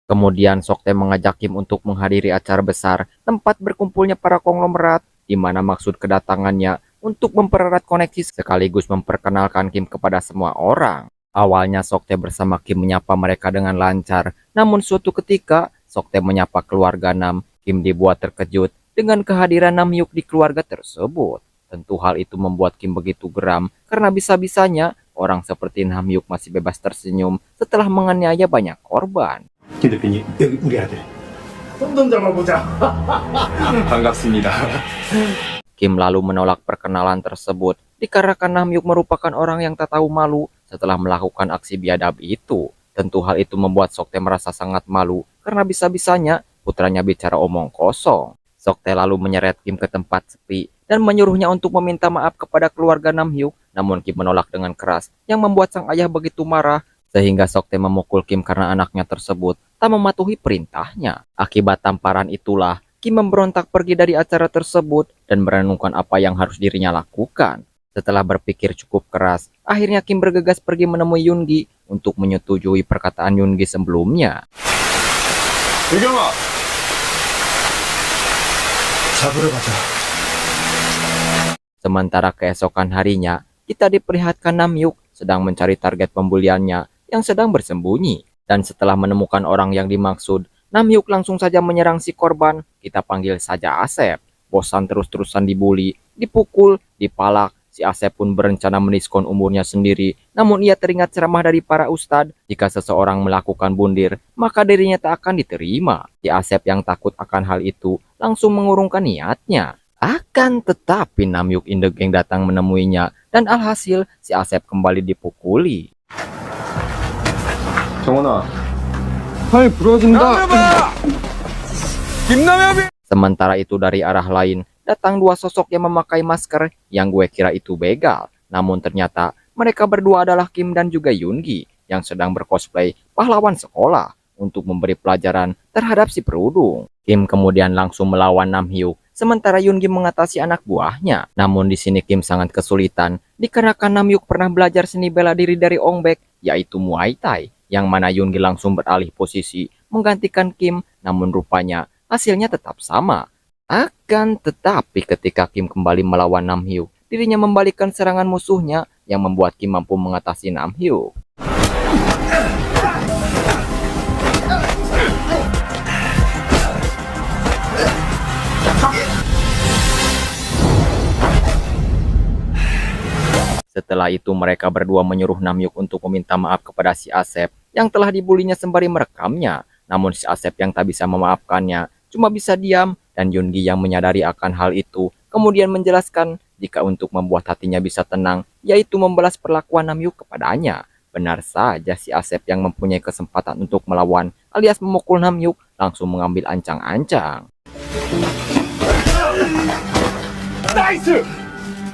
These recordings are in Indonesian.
Kemudian Sokte mengajak Kim untuk menghadiri acara besar tempat berkumpulnya para konglomerat, di mana maksud kedatangannya untuk mempererat koneksi sekaligus memperkenalkan Kim kepada semua orang. Awalnya Sokte bersama Kim menyapa mereka dengan lancar, namun suatu ketika Sokte menyapa keluarga Nam, Kim dibuat terkejut dengan kehadiran Namhyuk di keluarga tersebut. Tentu hal itu membuat Kim begitu geram karena bisa-bisanya orang seperti Namhyuk masih bebas tersenyum setelah menganiaya banyak korban. 김 대표님, 여기 우리 아들. 손 좀 잡아보자. 반갑습니다. Kim lalu menolak perkenalan tersebut dikarenakan Namhyuk merupakan orang yang tak tahu malu setelah melakukan aksi biadab itu. Tentu hal itu membuat Sokte merasa sangat malu karena bisa-bisanya putranya bicara omong kosong. Sokte lalu menyeret Kim ke tempat sepi dan menyuruhnya untuk meminta maaf kepada keluarga Namhyuk, namun Kim menolak dengan keras yang membuat sang ayah begitu marah sehingga Sokte memukul Kim karena anaknya tersebut tak mematuhi perintahnya. Akibat tamparan itulah Kim memberontak pergi dari acara tersebut dan merenungkan apa yang harus dirinya lakukan. Setelah berpikir cukup keras, akhirnya Kim bergegas pergi menemui Yoongi untuk menyetujui perkataan Yoongi sebelumnya. 배경아, 잡으러 가자. Sementara keesokan harinya, kita diperlihatkan Namhyuk sedang mencari target pembuliannya yang sedang bersembunyi. Dan setelah menemukan orang yang dimaksud, Namhyuk langsung saja menyerang si korban, kita panggil saja Asep. Bosan terus-terusan dibully, dipukul, dipalak, si Asep pun berencana meniskon umurnya sendiri. Namun ia teringat ceramah dari para ustadz, jika seseorang melakukan bundir, maka dirinya tak akan diterima. Si Asep yang takut akan hal itu, langsung mengurungkan niatnya. Akan tetapi Namhyuk in the Gang datang menemuinya, dan alhasil si Asep kembali dipukuli. 정원아, 팔 부러진다. 김남엽이. Sementara itu dari arah lain, datang dua sosok yang memakai masker yang gue kira itu begal. Namun ternyata mereka berdua adalah Kim dan juga Yoongi yang sedang bercosplay pahlawan sekolah untuk memberi pelajaran terhadap si perudung. Kim kemudian langsung melawan Namhyuk, sementara Yoongi mengatasi anak buahnya. Namun di sini Kim sangat kesulitan dikarenakan Namhyuk pernah belajar seni bela diri dari Ong Bak, yaitu Muay Thai, yang mana Yoongi langsung beralih posisi menggantikan Kim, namun rupanya hasilnya tetap sama. Akan tetapi ketika Kim kembali melawan Namhyuk, dirinya membalikkan serangan musuhnya yang membuat Kim mampu mengatasi Namhyuk. Setelah itu mereka berdua menyuruh Namhyuk untuk meminta maaf kepada si Asep yang telah dibulinya sembari merekamnya. Namun si Asep yang tak bisa memaafkannya cuma bisa diam, dan Yoongi yang menyadari akan hal itu kemudian menjelaskan jika untuk membuat hatinya bisa tenang yaitu membalas perlakuan Namhyuk kepadanya. Benar saja si Asep yang mempunyai kesempatan untuk melawan alias memukul Namhyuk langsung mengambil ancang-ancang.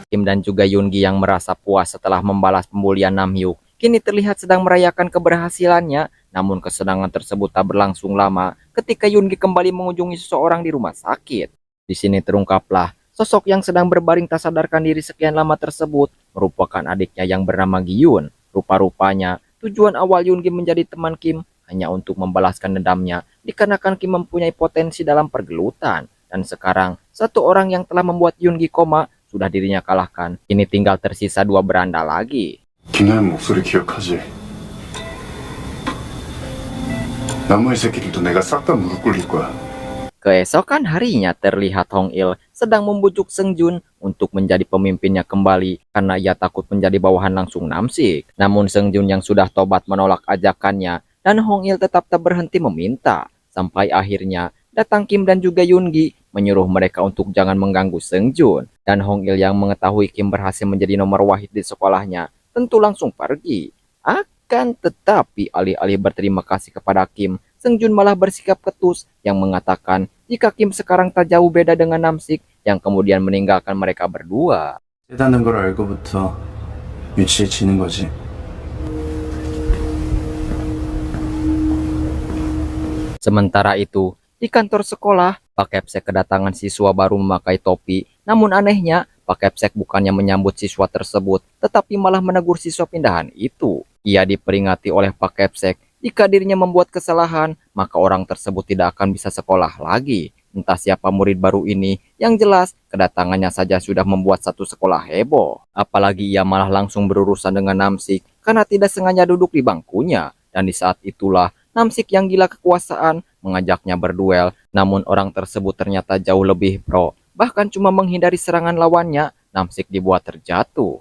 Kim dan juga Yoongi yang merasa puas setelah membalas pembulian Namhyuk kini terlihat sedang merayakan keberhasilannya. Namun kesenangan tersebut tak berlangsung lama ketika Yoongi kembali mengunjungi seseorang di rumah sakit. Di sini terungkaplah sosok yang sedang berbaring tak sadarkan diri sekian lama tersebut merupakan adiknya yang bernama Gi-yoon. Rupa-rupanya tujuan awal Yoongi menjadi teman Kim hanya untuk membalaskan dendamnya dikarenakan Kim mempunyai potensi dalam pergelutan. Dan sekarang satu orang yang telah membuat Yoongi koma sudah dirinya kalahkan. Kini tinggal tersisa dua beranda lagi. 김남엽 목소리 기억하지? 나머지 새끼들도 내가 싹 다 무릎 꿇릴 거야. Keesokan harinya terlihat Hong Il sedang membujuk Seung Jun untuk menjadi pemimpinnya kembali karena ia takut menjadi bawahan langsung Namsik. Namun Seung Jun yang sudah tobat menolak ajakannya dan Hong Il tetap tak berhenti meminta. Sampai akhirnya datang Kim dan juga Yoongi menyuruh mereka untuk jangan mengganggu Seung Jun. Dan Hong Il yang mengetahui Kim berhasil menjadi nomor wahid di sekolahnya tentu langsung pergi. Akan tetapi alih-alih berterima kasih kepada Kim, Seung Jun malah bersikap ketus yang mengatakan jika Kim sekarang tak jauh beda dengan Namsik yang kemudian meninggalkan mereka berdua. 세다는 걸 알고부터 유치해지는 거지. Sementara itu, di kantor sekolah, Pak Kepsek kedatangan siswa baru memakai topi. Namun anehnya, Pak Kepsek bukannya menyambut siswa tersebut, tetapi malah menegur siswa pindahan itu. Ia diperingati oleh Pak Kepsek Jika dirinya membuat kesalahan, maka orang tersebut tidak akan bisa sekolah lagi. Entah siapa murid baru ini, yang jelas kedatangannya saja sudah membuat satu sekolah heboh. Apalagi ia malah langsung berurusan dengan Namsik karena tidak sengaja duduk di bangkunya. Dan di saat itulah Namsik yang gila kekuasaan mengajaknya berduel, namun orang tersebut ternyata jauh lebih pro. Bahkan cuma menghindari serangan lawannya, Namsik dibuat terjatuh.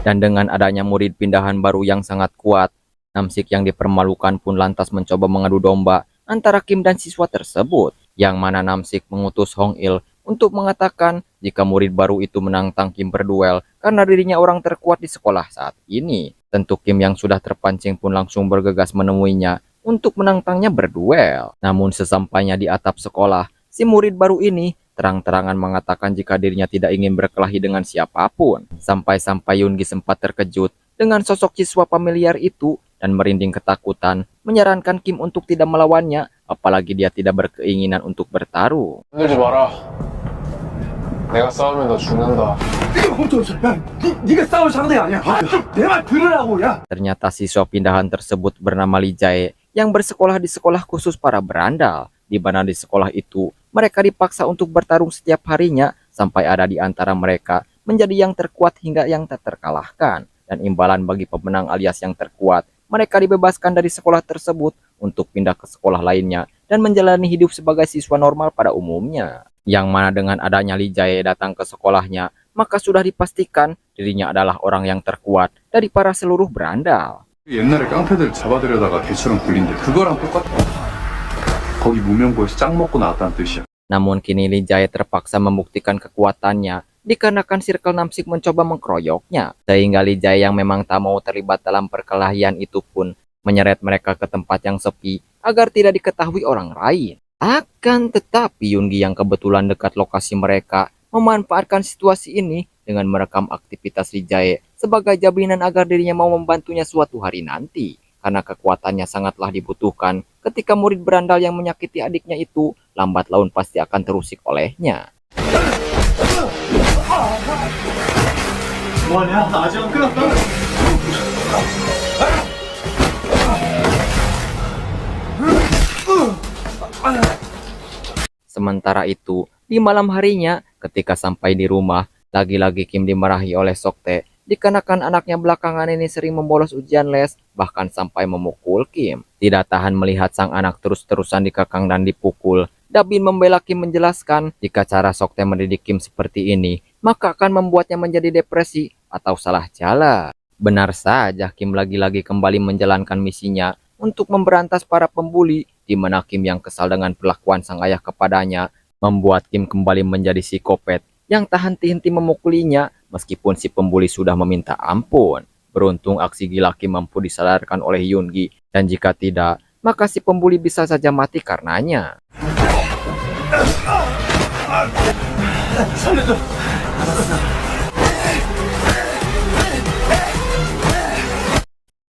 Dan dengan adanya murid pindahan baru yang sangat kuat, Namsik yang dipermalukan pun lantas mencoba mengadu domba antara Kim dan siswa tersebut, yang mana Namsik mengutus Hong Il untuk mengatakan jika murid baru itu menantang Kim berduel karena dirinya orang terkuat di sekolah saat ini. Tentu Kim yang sudah terpancing pun langsung bergegas menemuinya untuk menantangnya berduel. Namun sesampainya di atap sekolah, si murid baru ini terang-terangan mengatakan jika dirinya tidak ingin berkelahi dengan siapapun. Sampai-sampai Yoongi sempat terkejut dengan sosok siswa familiar itu dan merinding ketakutan, menyarankan Kim untuk tidak melawannya, apalagi dia tidak berkeinginan untuk bertarung. 흔들지 마라. 내가 싸우면 너 죽는다. 네가 싸울 상대가 아니야. 내 말 들으라고, 야. Ternyata siswa pindahan tersebut bernama Lee Jae yang bersekolah di sekolah khusus para berandal, di mana di sekolah itu mereka dipaksa untuk bertarung setiap harinya sampai ada di antara mereka menjadi yang terkuat hingga yang tak terkalahkan. Dan imbalan bagi pemenang alias yang terkuat, mereka dibebaskan dari sekolah tersebut untuk pindah ke sekolah lainnya dan menjalani hidup sebagai siswa normal pada umumnya. Yang mana dengan adanya Lee Jae datang ke sekolahnya, maka sudah dipastikan dirinya adalah orang yang terkuat dari para seluruh berandal. 옛날에 깡패들 잡아들여다가 개처럼 굴린데 그거랑 똑같아. 거기 무명고에서 짱 먹고 나왔다는 뜻이야. Namun kini Lee Jae terpaksa membuktikan kekuatannya dikarenakan Circle Namsik mencoba mengkeroyoknya, sehingga Lee Jae yang memang tak mau terlibat dalam perkelahian itu pun menyeret mereka ke tempat yang sepi agar tidak diketahui orang lain. Akan tetapi Yoongi yang kebetulan dekat lokasi mereka memanfaatkan situasi ini dengan merekam aktivitas Lee Jae sebagai jaminan agar dirinya mau membantunya suatu hari nanti, karena kekuatannya sangatlah dibutuhkan ketika murid berandal yang menyakiti adiknya itu lambat laun pasti akan terusik olehnya. 뭐하냐? 아직 안 끝났다. Sementara itu, di malam harinya, ketika sampai di rumah, lagi-lagi Kim dimarahi oleh Soktae dikarenakan anaknya belakangan ini sering membolos ujian les, bahkan sampai memukul Kim. Tidak tahan melihat sang anak terus-terusan dikekang dan dipukul, Dabin membela Kim menjelaskan jika cara Soktae mendidik Kim seperti ini, maka akan membuatnya menjadi depresi atau salah jalan. Benar saja, Kim lagi-lagi kembali menjalankan misinya untuk memberantas para pembuli, di mana Kim yang kesal dengan perlakuan sang ayah kepadanya membuat Kim kembali menjadi psikopat yang tak henti-henti memukulinya meskipun si pembuli sudah meminta ampun. Beruntung aksi gila Kim mampu disadarkan oleh Yoongi, dan jika tidak, maka si pembuli bisa saja mati karenanya.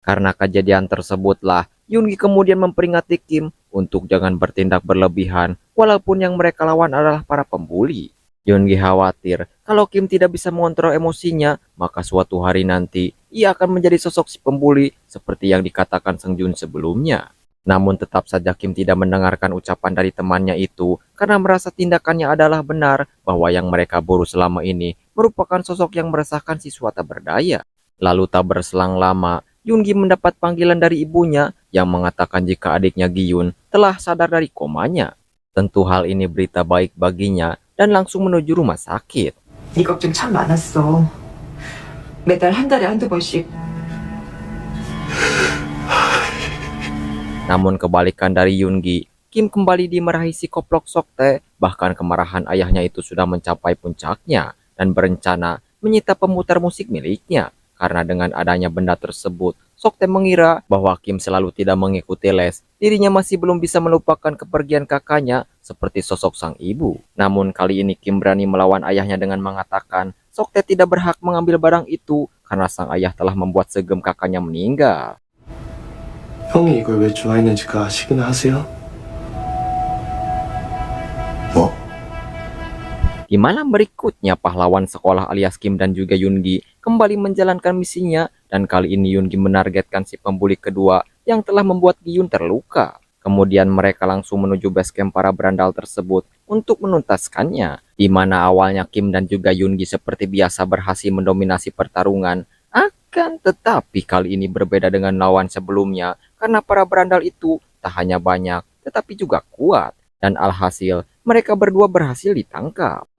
Karena kejadian tersebutlah, Yoongi kemudian memperingati Kim untuk jangan bertindak berlebihan, walaupun yang mereka lawan adalah para pembuli. Yoongi khawatir kalau Kim tidak bisa mengontrol emosinya, maka suatu hari nanti ia akan menjadi sosok si pembuli seperti yang dikatakan Sang Jun sebelumnya. Namun tetap saja Kim tidak mendengarkan ucapan dari temannya itu karena merasa tindakannya adalah benar, bahwa yang mereka buru selama ini merupakan sosok yang meresahkan siswa tak berdaya. Lalu tak berselang lama, Yoongi mendapat panggilan dari ibunya yang mengatakan jika adiknya Gi-yun telah sadar dari komanya. Tentu hal ini berita baik baginya dan langsung menuju rumah sakit. 네 걱정 참 많았어. 매달 한 달에 한두 번씩. Namun kebalikan dari Yoongi, Kim kembali dimarahi si koplok Soktae, bahkan kemarahan ayahnya itu sudah mencapai puncaknya dan berencana menyita pemutar musik miliknya. Karena dengan adanya benda tersebut, Soktae mengira bahwa Kim selalu tidak mengikuti les, dirinya masih belum bisa melupakan kepergian kakaknya seperti sosok sang ibu. Namun kali ini Kim berani melawan ayahnya dengan mengatakan Soktae tidak berhak mengambil barang itu karena sang ayah telah membuat segem kakaknya meninggal. 형이 이걸 왜 좋아했는지 그 아시긴 하세요? 뭐? Di malam berikutnya, pahlawan sekolah alias Kim dan juga Yoongi kembali menjalankan misinya, dan kali ini Yoongi menargetkan si pembuli kedua yang telah membuat Gi-Yoon terluka. Kemudian mereka langsung menuju base camp para berandal tersebut untuk menuntaskannya, di mana awalnya Kim dan juga Yoongi seperti biasa berhasil mendominasi pertarungan. Akan tetapi kali ini berbeda dengan lawan sebelumnya, karena para berandal itu tak hanya banyak, tetapi juga kuat. Dan alhasil, mereka berdua berhasil ditangkap.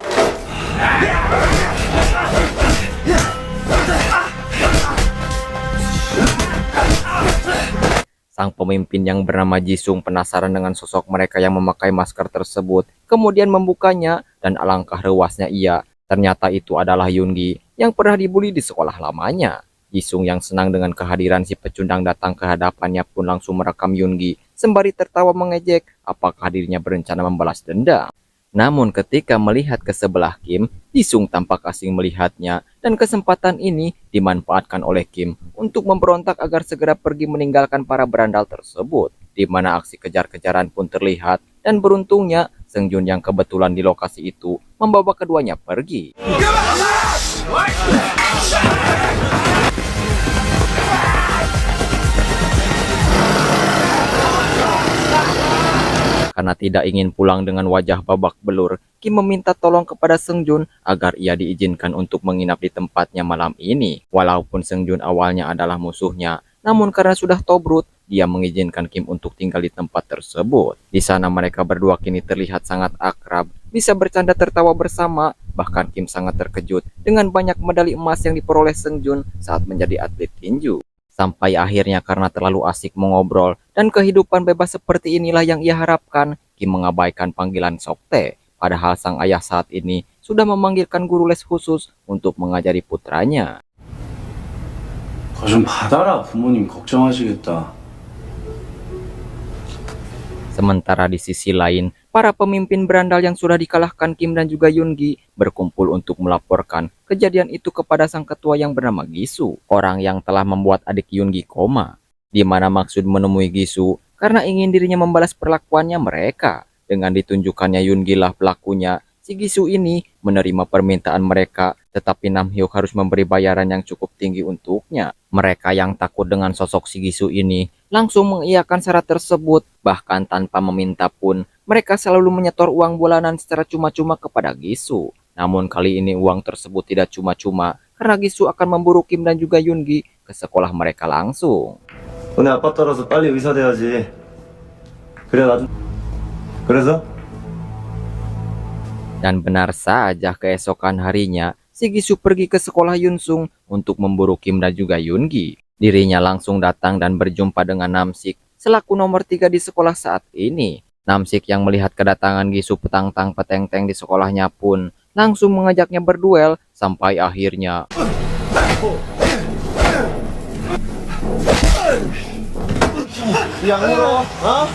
Sang pemimpin yang bernama Jisung penasaran dengan sosok mereka yang memakai masker tersebut, kemudian membukanya, dan alangkah rewasnya ia. Ternyata itu adalah Yoongi yang pernah dibully di sekolah lamanya. Jisung yang senang dengan kehadiran si pecundang datang ke hadapannya pun langsung merekam Yoongi sembari tertawa mengejek apakah dirinya berencana membalas dendam. Namun ketika melihat ke sebelah Kim, Jisung tampak asing melihatnya, dan kesempatan ini dimanfaatkan oleh Kim untuk memberontak agar segera pergi meninggalkan para berandal tersebut, di mana aksi kejar-kejaran pun terlihat, dan beruntungnya Seungjun yang kebetulan di lokasi itu membawa keduanya pergi. Karena tidak ingin pulang dengan wajah babak belur, Kim meminta tolong kepada Seungjun agar ia diizinkan untuk menginap di tempatnya malam ini. Walaupun Seungjun awalnya adalah musuhnya, namun karena sudah tobrut, dia mengizinkan Kim untuk tinggal di tempat tersebut. Di sana mereka berdua kini terlihat sangat akrab, bisa bercanda tertawa bersama. Bahkan Kim sangat terkejut dengan banyak medali emas yang diperoleh Seungjun saat menjadi atlet tinju. Sampai akhirnya karena terlalu asik mengobrol dan kehidupan bebas seperti inilah yang ia harapkan, Kim mengabaikan panggilan Soktae. Padahal sang ayah saat ini sudah memanggilkan guru les khusus untuk mengajari putranya. 그거 좀 받아라. 부모님 걱정하시겠다. Sementara di sisi lain, para pemimpin berandal yang sudah dikalahkan Kim dan juga Yoongi berkumpul untuk melaporkan kejadian itu kepada sang ketua yang bernama Gisu, orang yang telah membuat adik Yoongi koma. Di mana maksud menemui Gisu karena ingin dirinya membalas perlakuannya mereka. Dengan ditunjukkannya Yoongi lah pelakunya, si Gisu ini menerima permintaan mereka, tetapi Namhyuk harus memberi bayaran yang cukup tinggi untuknya. Mereka yang takut dengan sosok si Gisu ini langsung mengiyakan syarat tersebut, bahkan tanpa meminta pun mereka selalu menyetor uang bulanan secara cuma-cuma kepada Gisu. Namun kali ini uang tersebut tidak cuma-cuma, karena Gisu akan memburu Kim dan juga Yoongi ke sekolah mereka langsung. 너네 아빠 따라서 빨리 의사 돼야지. 그래 나도. 그래서? Dan benar saja keesokan harinya, si Gisu pergi ke sekolah Yunsung untuk memburu Kim dan juga Yoongi. Dirinya langsung datang dan berjumpa dengan Namsik selaku nomor 3 di sekolah saat ini. Namsik yang melihat kedatangan Gisu petang-tang peteng-teng di sekolahnya pun langsung mengajaknya berduel sampai akhirnya 약 물어, 어?